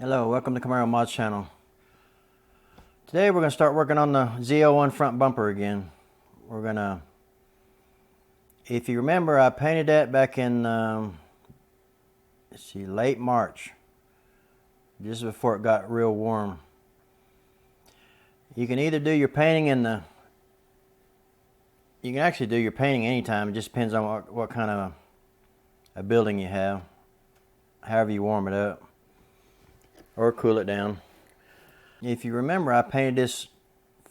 Hello, welcome to Camaro Mods channel. Today we're going to start working on the ZL1 front bumper again. We're going to, if you remember, I painted that back in, late March, just before it got real warm. You can either do your painting you can actually do your painting anytime. It just depends on what kind of a building you have, however you warm it up or cool it down. If you remember, I painted this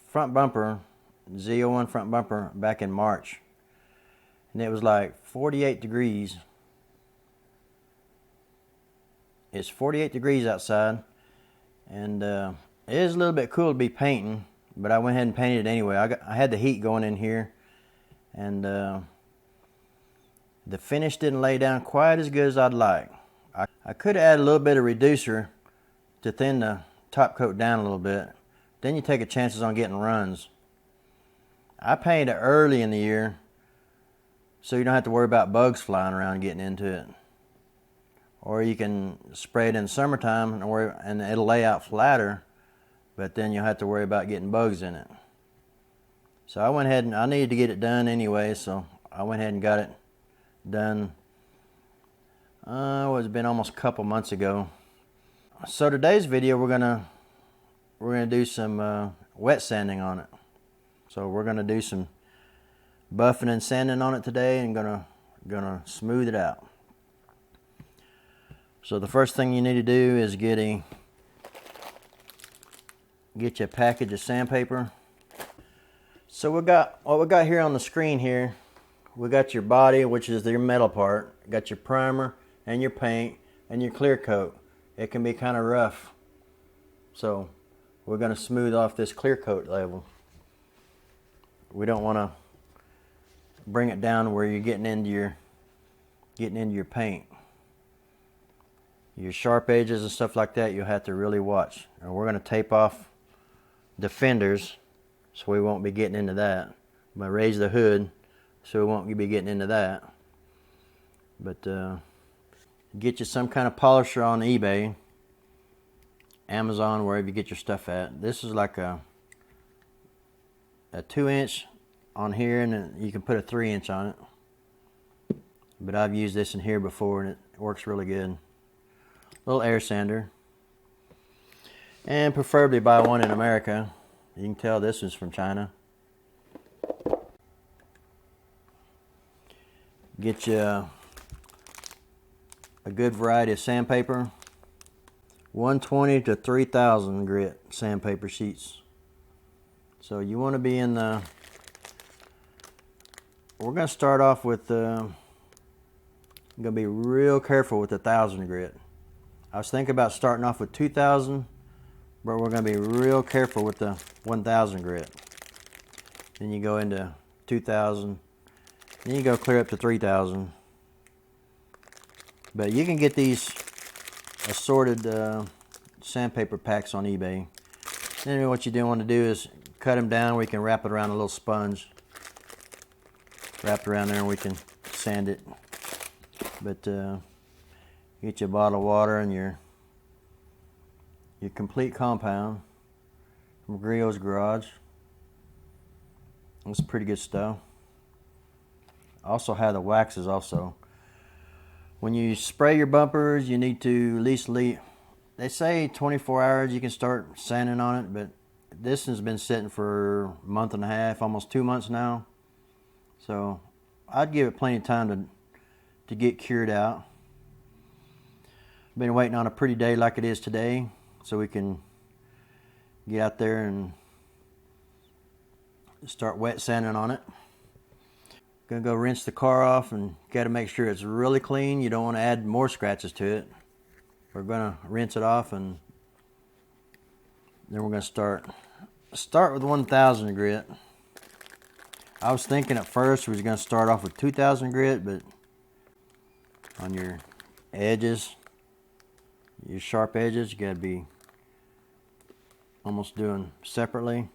front bumper, ZL1 front bumper, back in March, and it was like 48 degrees. It's 48 degrees outside, and it is a little bit cool to be painting, but I went ahead and painted it anyway. I had the heat going in here, and the finish didn't lay down quite as good as I'd like. I could have added a little bit of reducer to thin the top coat down a little bit. Then you take a chances on getting runs. I painted it early in the year so you don't have to worry about bugs flying around getting into it. Or you can spray it in summertime and it'll lay out flatter, but then you'll have to worry about getting bugs in it. So I went ahead and I needed to get it done anyway, so I went ahead and got it done. It's been almost a couple months ago. So today's video we're gonna do some wet sanding on it. So we're gonna do some buffing and sanding on it today, and gonna smooth it out. So the first thing you need to do is get you a package of sandpaper. So what we got here on the screen here. We got your body, which is your metal part. Got your primer and your paint and your clear coat. It can be kind of rough, so we're going to smooth off this clear coat level. We don't want to bring it down where you're getting into your paint. Your sharp edges and stuff like that, you'll have to really watch. And we're going to tape off the fenders so we won't be getting into that. I'm going to raise the hood so we won't be getting into that. But get you some kind of polisher on eBay, Amazon, wherever you get your stuff at. This is like a 2-inch on here, and then you can put a 3-inch on it. But I've used this in here before, and it works really good. Little air sander, and preferably buy one in America. You can tell this is from China. Get you a good variety of sandpaper, 120 to 3000 grit sandpaper sheets. So you want to be in the, we're going to start off with, I'm going to be real careful with the 1000 grit. I was thinking about starting off with 2000, but we're going to be real careful with the 1000 grit. Then you go into 2000, then you go clear up to 3000. But you can get these assorted sandpaper packs on eBay. Then what you do want to do is cut them down. We can wrap it around a little sponge. Wrap it around there and we can sand it. But get your bottle of water and your complete compound from Griot's Garage. It's pretty good stuff. Also have the waxes also. When you spray your bumpers, you need to at least they say 24 hours you can start sanding on it, but this has been sitting for a month and a half, almost 2 months now. So I'd give it plenty of time to get cured out. Been waiting on a pretty day like it is today, so we can get out there and start wet sanding on it. Gonna go rinse the car off, and got to make sure it's really clean. You don't want to add more scratches to it. We're gonna rinse it off, and then we're gonna start with 1000 grit. I was thinking at first we was gonna start off with 2000 grit, but on your edges, your sharp edges, you gotta be almost doing separately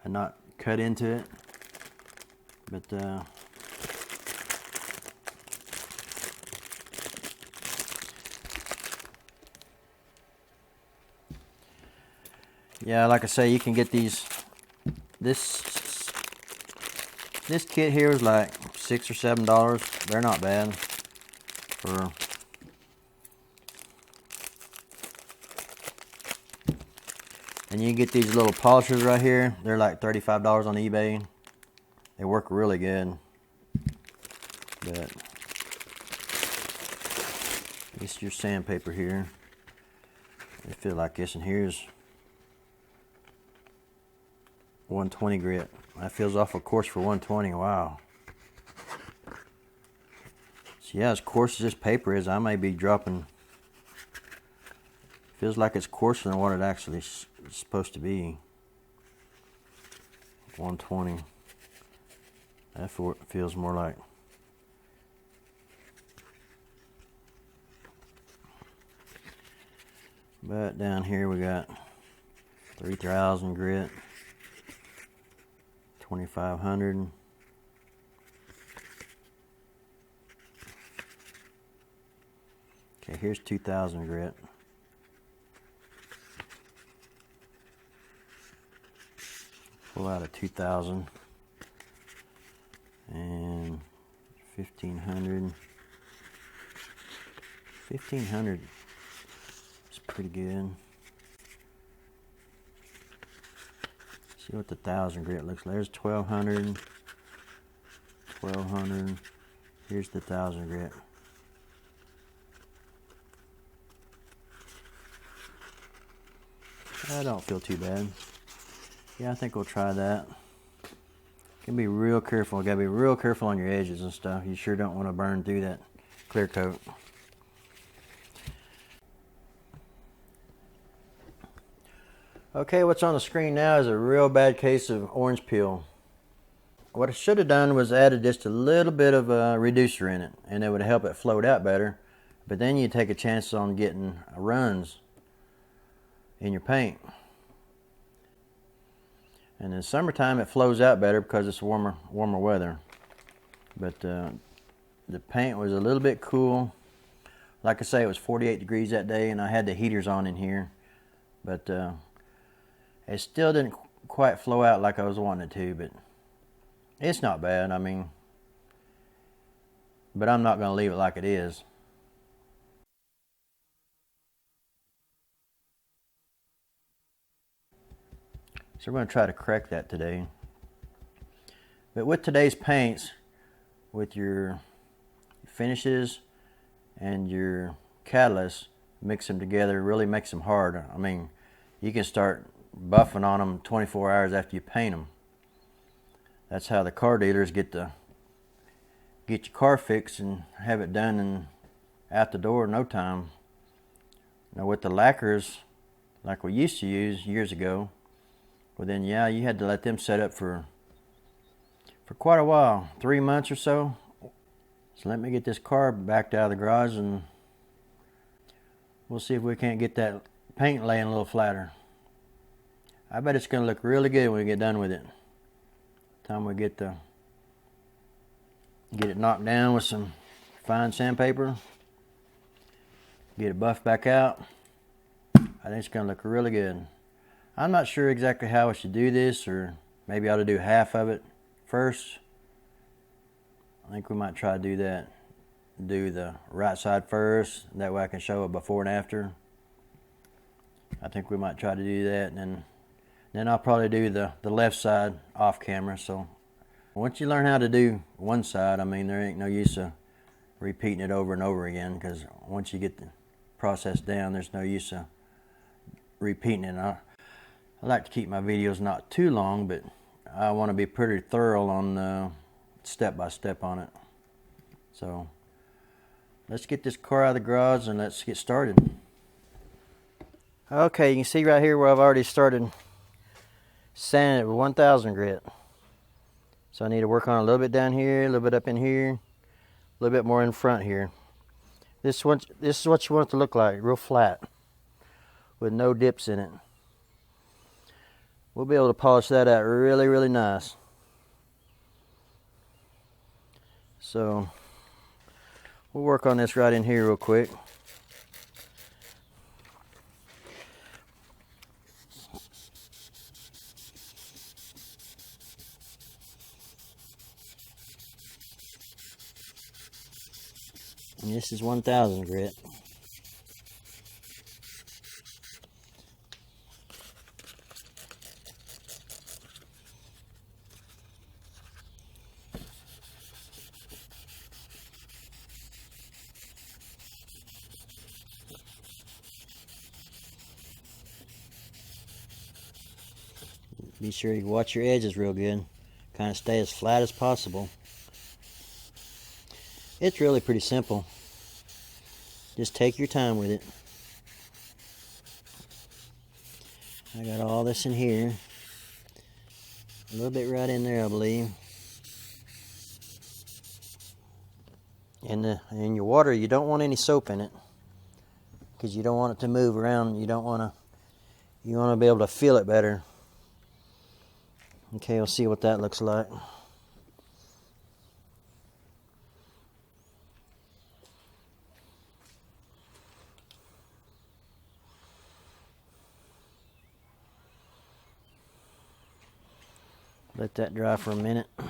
and not cut into it. But Yeah, like I say, you can get these. This kit here is like $6 or $7. They're not bad for. And you can get these little polishers right here. They're like $35 on eBay. They work really good. But this is your sandpaper here. They feel like this, and here's 120 grit. That feels awful coarse for 120. Wow. So yeah, as coarse as this paper is, I may be dropping. Feels like it's coarser than what it actually is supposed to be. 120. That feels more like. But down here we got 3,000 grit, 2,500. Okay, here's 2,000 grit. Pull out a 2,000 and 1,500. 1,500 is pretty good. See what the 1,000 grit looks like. There's 1,200, 1,200. Here's the 1,000 grit. I don't feel too bad. Yeah, I think we'll try that. You can be real careful. You gotta be real careful on your edges and stuff. You sure don't want to burn through that clear coat. Okay, what's on the screen now is a real bad case of orange peel. What I should have done was added just a little bit of a reducer in it, and it would help it float out better. But then you take a chance on getting runs in your paint. And in the summertime it flows out better because it's warmer weather. But the paint was a little bit cool. Like I say, it was 48 degrees that day, and I had the heaters on in here. But it still didn't quite flow out like I was wanting it to, but it's not bad. I mean, but I'm not going to leave it like it is. So we're going to try to correct that today. But with today's paints, with your finishes and your catalyst, mix them together, really makes them hard. I mean, you can start buffing on them 24 hours after you paint them. That's how the car dealers get your car fixed and have it done and out the door in no time. Now with the lacquers, like we used to use years ago, well then yeah, you had to let them set up for quite a while, 3 months or so. So let me get this car backed out of the garage and we'll see if we can't get that paint laying a little flatter. I bet it's going to look really good when we get done with it. Time we get it knocked down with some fine sandpaper, get it buffed back out. I think it's going to look really good. I'm not sure exactly how I should do this, or maybe I ought to do half of it first. I think we might try to do that. Do the right side first, that way I can show a before and after. I think we might try to do that, and then I'll probably do the left side off camera. So once you learn how to do one side, I mean, there ain't no use of repeating it over and over again, because once you get the process down, there's no use of repeating it. I like to keep my videos not too long, but I want to be pretty thorough on step by step on it. So let's get this car out of the garage and let's get started. Okay, you can see right here where I've already started sanding it with 1,000 grit. So I need to work on a little bit down here, a little bit up in here, a little bit more in front here. This is what you want it to look like, real flat, with no dips in it. We'll be able to polish that out really, really nice. So we'll work on this right in here real quick. This is 1000 grit. Be sure you watch your edges real good. Kind of stay as flat as possible. It's really pretty simple. Just take your time with it. I got all this in here. A little bit right in there, I believe. In your water, you don't want any soap in it, because you don't want it to move around. You want to be able to feel it better. Okay, we'll see what that looks like. Let that dry for a minute. I'm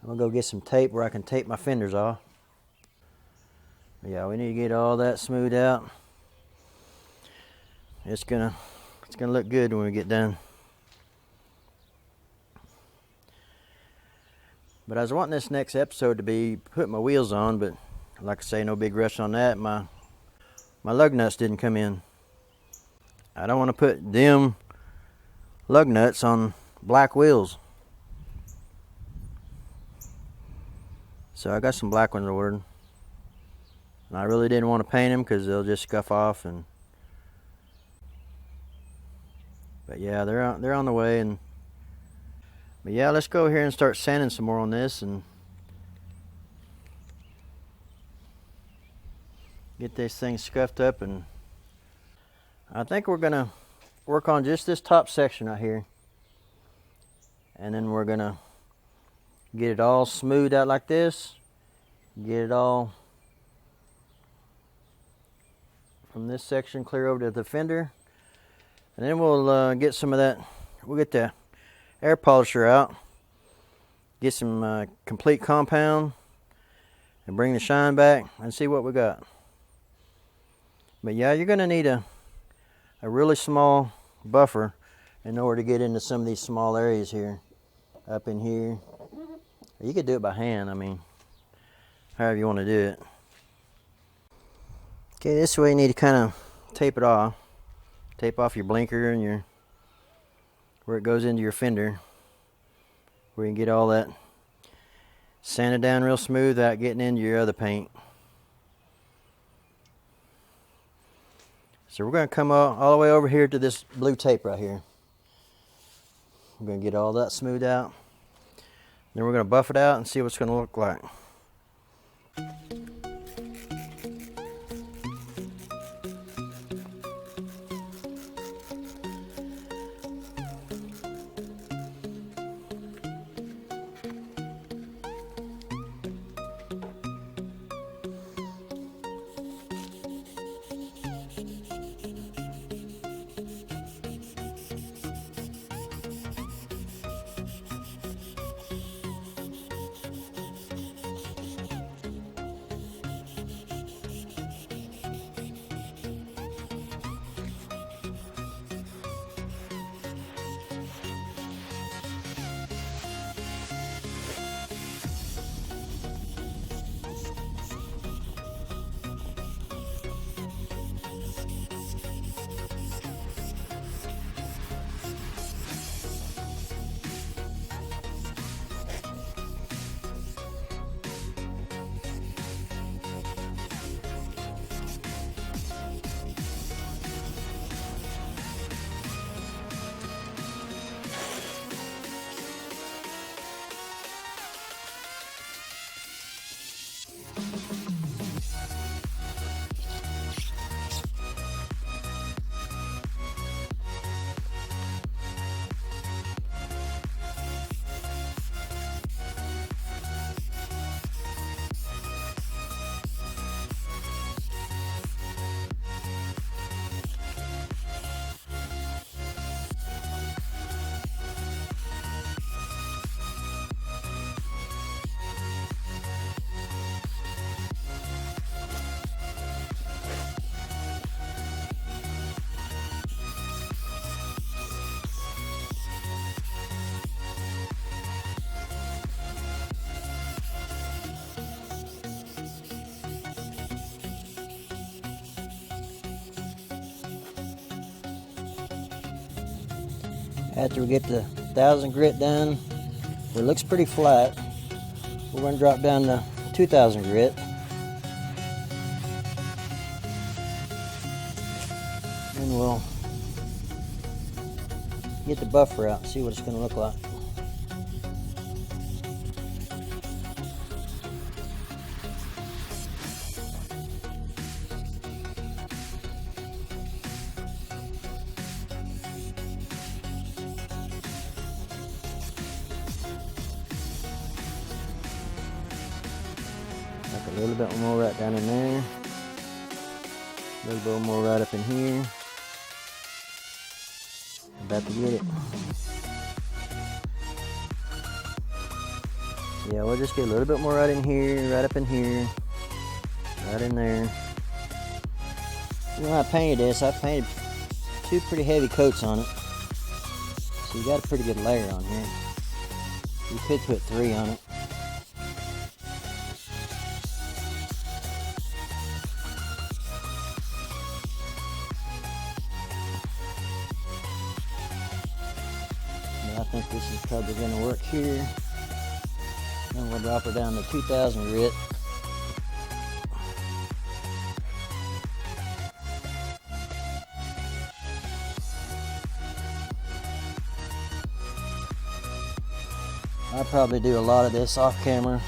gonna go get some tape where I can tape my fenders off. Yeah, we need to get all that smoothed out. It's gonna look good when we get done. But I was wanting this next episode to be putting my wheels on, but like I say, no big rush on that. My lug nuts didn't come in. I don't want to put them lug nuts on black wheels. So I got some black ones ordered. And I really didn't want to paint them because they'll just scuff off. But yeah, they're on the way. But yeah, let's go here and start sanding some more on this and get this thing scuffed up. And I think we're gonna work on just this top section right here, and then we're gonna get it all smoothed out like this, get it all from this section clear over to the fender, and then we'll get some of that. We'll get the air polisher out, get some complete compound, and bring the shine back and see what we got. But yeah, you're gonna need a really small buffer in order to get into some of these small areas here, up in here. You could do it by hand, I mean, however you want to do it. Okay, this way you need to kind of tape it off. Tape off your blinker and where it goes into your fender, where you can get all that sanded down real smooth without getting into your other paint. So we're going to come all the way over here to this blue tape right here. We're going to get all that smoothed out. Then we're going to buff it out and see what it's going to look like. After we get the 1000 grit done, it looks pretty flat. We're going to drop down to 2000 grit. And we'll get the buffer out and see what it's going to look like. Like a little bit more right down in there. A little bit more right up in here. About to get it. Yeah, we'll just get a little bit more right in here, right up in here, right in there. When I painted this, I painted 2 pretty heavy coats on it. So you got a pretty good layer on here. You could put 3 on it. But I think this is probably going to work here. Then we'll drop her down to 2000 grit. I'll probably do a lot of this off camera.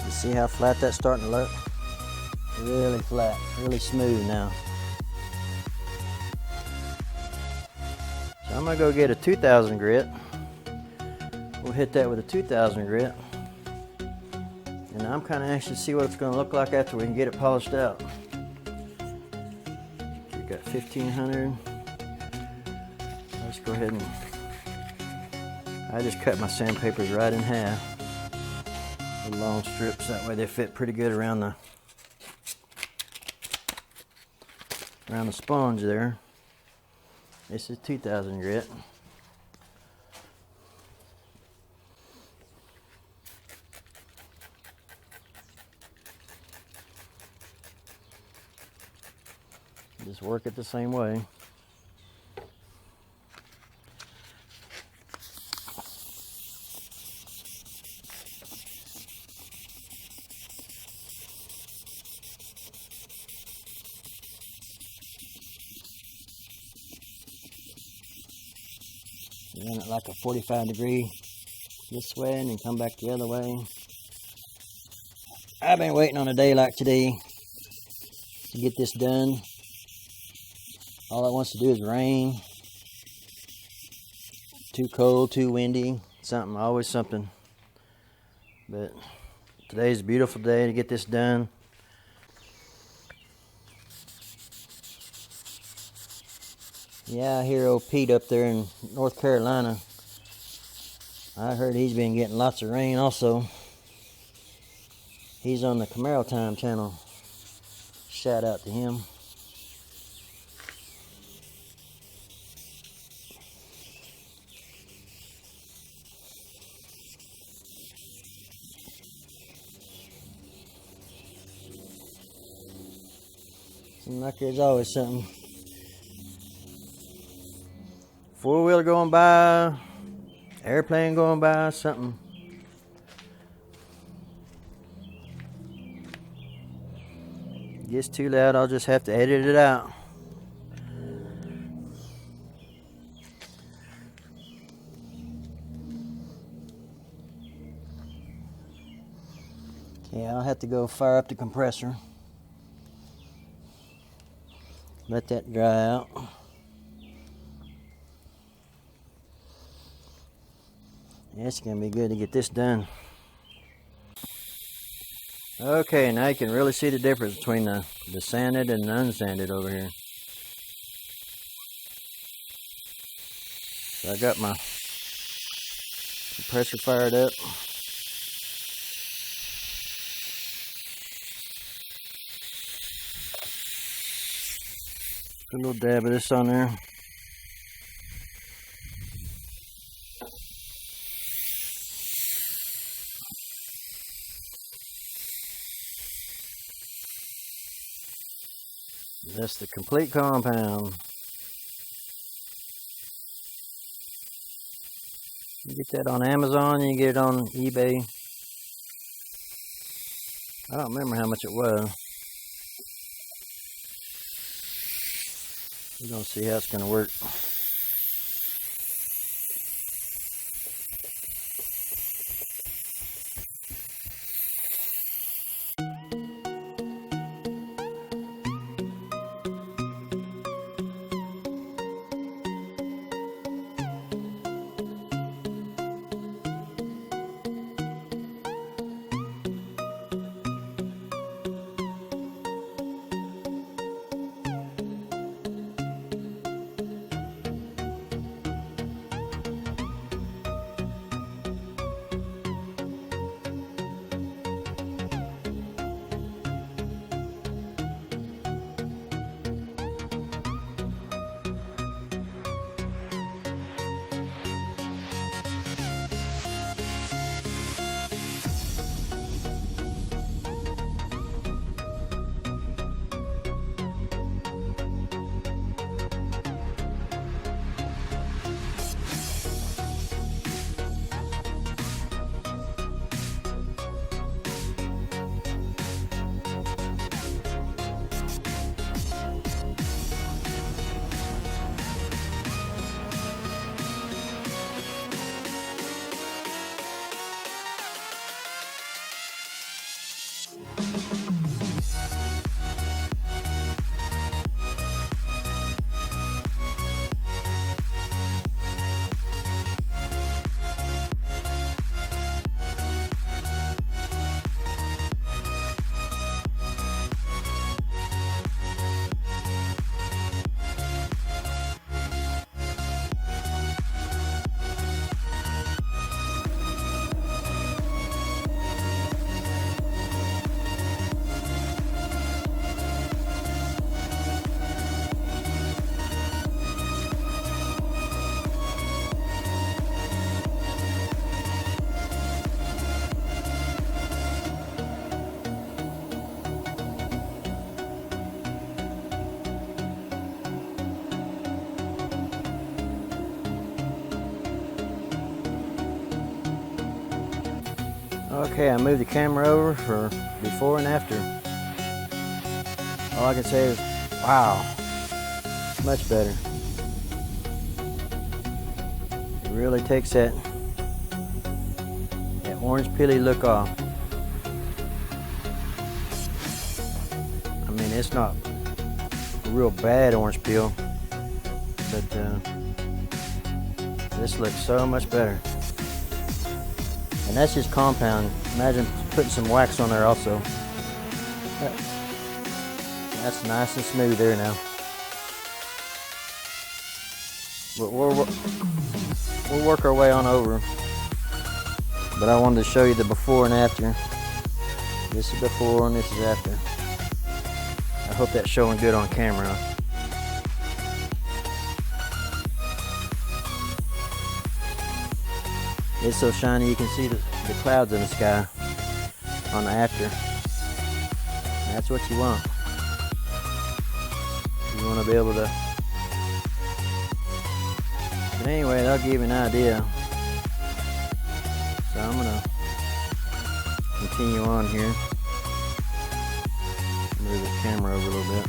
You see how flat that's starting to look? Really flat, really smooth now. So I'm gonna go get a 2000 grit. We'll hit that with a 2000 grit. And I'm kind of anxious to see what it's gonna look like after we can get it polished out. We got 1500. Let's go ahead and, I just cut my sandpapers right in half. The long strips, that way they fit pretty good around the sponge there. This is 2000 grit. Just work it the same way. Run it like a 45-degree this way and then come back the other way. I've been waiting on a day like today to get this done. All it wants to do is rain. Too cold, too windy, something, always something. But today's a beautiful day to get this done. Yeah, I hear old Pete up there in North Carolina. I heard he's been getting lots of rain also. He's on the Camaro Time channel. Shout out to him. Seems like there's always something. Four-wheeler going by, airplane going by, something. Gets too loud, I'll just have to edit it out. Okay, I'll have to go fire up the compressor. Let that dry out. It's gonna be good to get this done. Okay, now you can really see the difference between the sanded and the unsanded over here. So I got my compressor fired up. Put a little dab of this on there. That's the complete compound. You get that on Amazon, you get it on eBay. I don't remember how much it was. We're gonna see how it's gonna work. Okay, I moved the camera over for before and after. All I can say is, wow, much better. It really takes that orange peely look off. I mean, it's not a real bad orange peel, but this looks so much better. And that's just compound. Imagine putting some wax on there also. That's nice and smooth there now. We'll work our way on over. But I wanted to show you the before and after. This is before and this is after. I hope that's showing good on camera. It's so shiny you can see the clouds in the sky on the after. And that's what you want. You want to be able to. But anyway, that'll give you an idea. So I'm gonna continue on here. Move the camera over a little bit.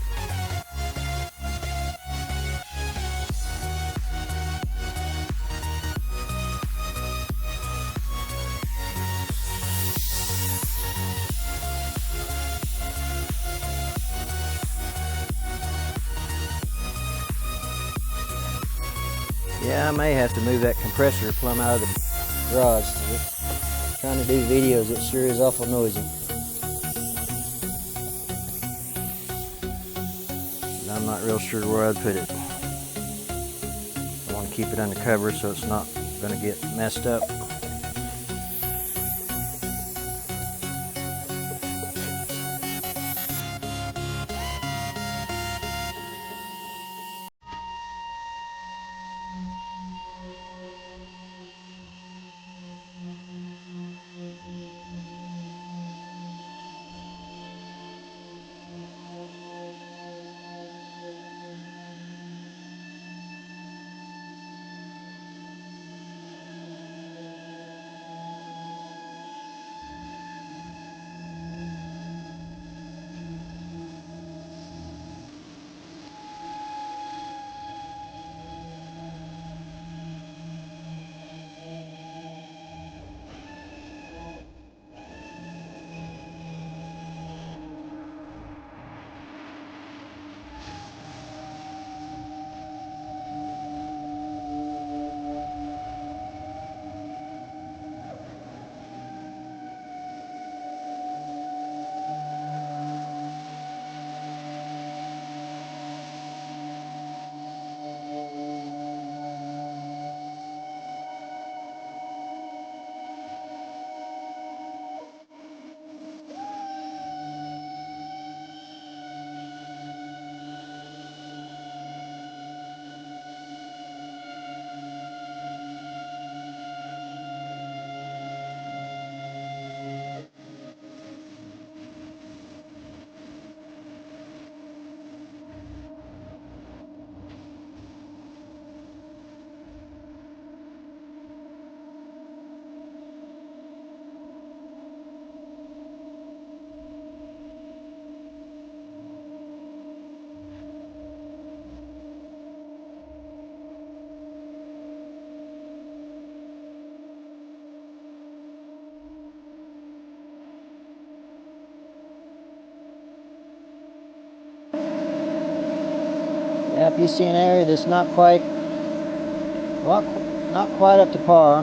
Yeah, I may have to move that compressor plumb out of the garage. Trying to do videos, it sure is awful noisy. And I'm not real sure where I'd put it. I want to keep it under cover so it's not going to get messed up. If you see an area that's not quite, well, not quite up to par,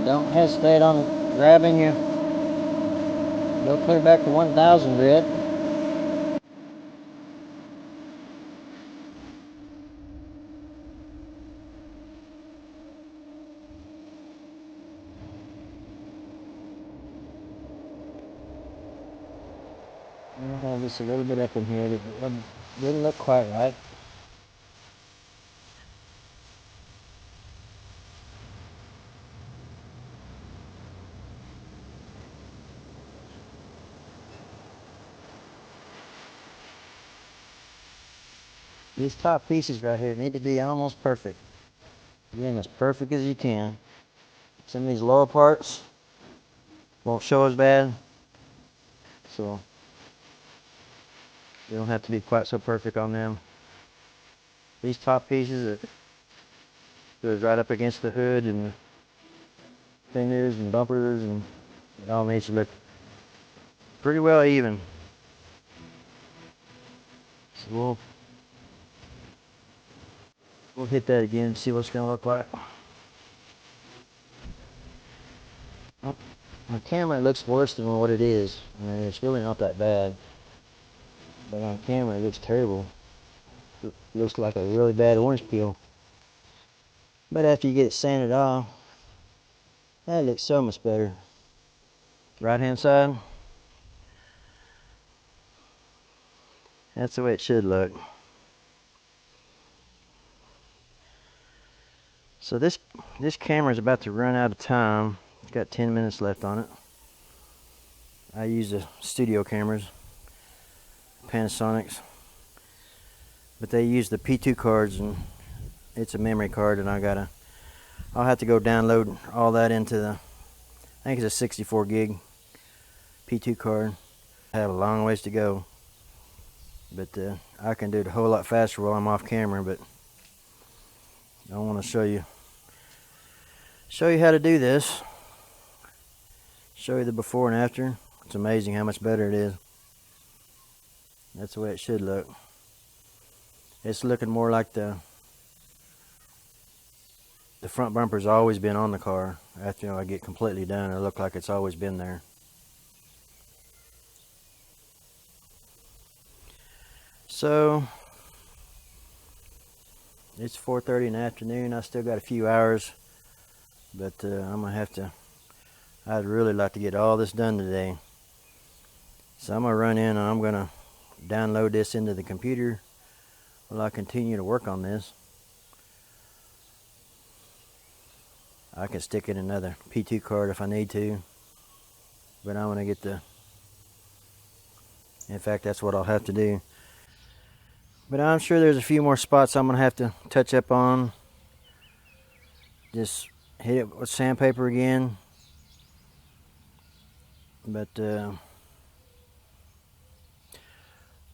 don't hesitate on grabbing your, go clear back to 1000 grit. I have just a little bit up in here that didn't look quite right. These top pieces right here need to be almost perfect. Again, as perfect as you can. Some of these lower parts won't show as bad, so you don't have to be quite so perfect on them. These top pieces, it goes right up against the hood and the fenders and bumpers, and it all needs to look pretty well even. So we'll hit that again and see what it's going to look like. On camera it looks worse than what it is. I mean, it's really not that bad. But on camera it looks terrible. It looks like a really bad orange peel. But after you get it sanded off, that looks so much better. Right hand side. That's the way it should look. So this camera is about to run out of time. It's got 10 minutes left on it. I use the studio cameras, Panasonics, but they use the P2 cards, and it's a memory card, and I'll have to go download all that into the, I think it's a 64 gig P2 card. I have a long ways to go, but I can do it a whole lot faster while I'm off camera. But I want to show you how to do this. Show you the before and after. It's amazing how much better it is. That's the way it should look. It's looking more like the front bumper's always been on the car. After I get completely done, it'll look like it's always been there. So it's 4:30 in the afternoon. I still got a few hours, but I'm gonna have to, I'd really like to get all this done today. So I'm gonna run in and I'm gonna download this into the computer while I continue to work on this. I can stick in another P2 card if I need to, but I'm gonna get in fact, that's what I'll have to do. But I'm sure there's a few more spots I'm gonna have to touch up on. Just hit it with sandpaper again. But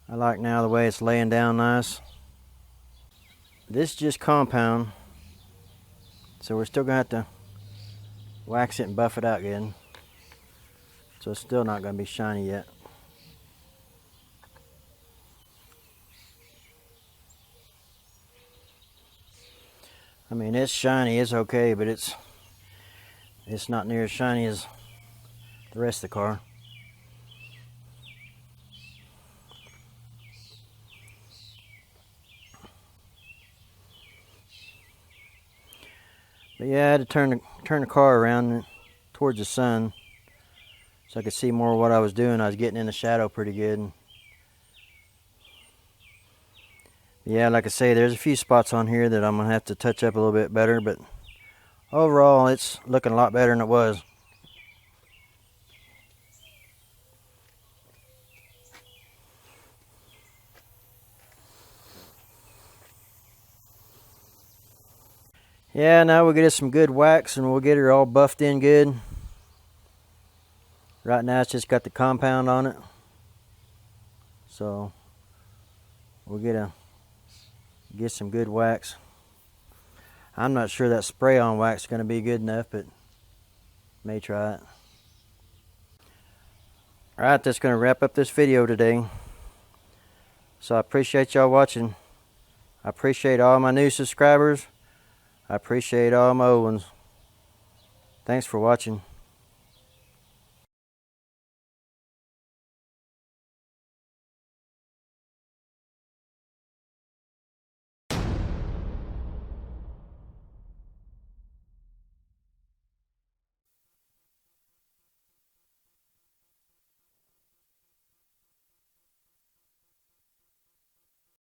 I like now the way it's laying down nice. This is just compound, so we're still gonna have to wax it and buff it out good. So it's still not gonna be shiny yet. I mean, it's shiny, it's okay, but it's not near as shiny as the rest of the car. But yeah, I had to turn the car around towards the sun so I could see more of what I was doing. I was getting in the shadow pretty good. Yeah, like I say, there's a few spots on here that I'm gonna have to touch up a little bit better, but overall it's looking a lot better than it was. Yeah, now we'll get us some good wax and we'll get her all buffed in good. Right now it's just got the compound on it, so we'll get some good wax. I'm not sure that spray on wax is going to be good enough, but may try it. Alright, that's going to wrap up this video today. So I appreciate y'all watching. I appreciate all my new subscribers. I appreciate all my old ones. Thanks for watching.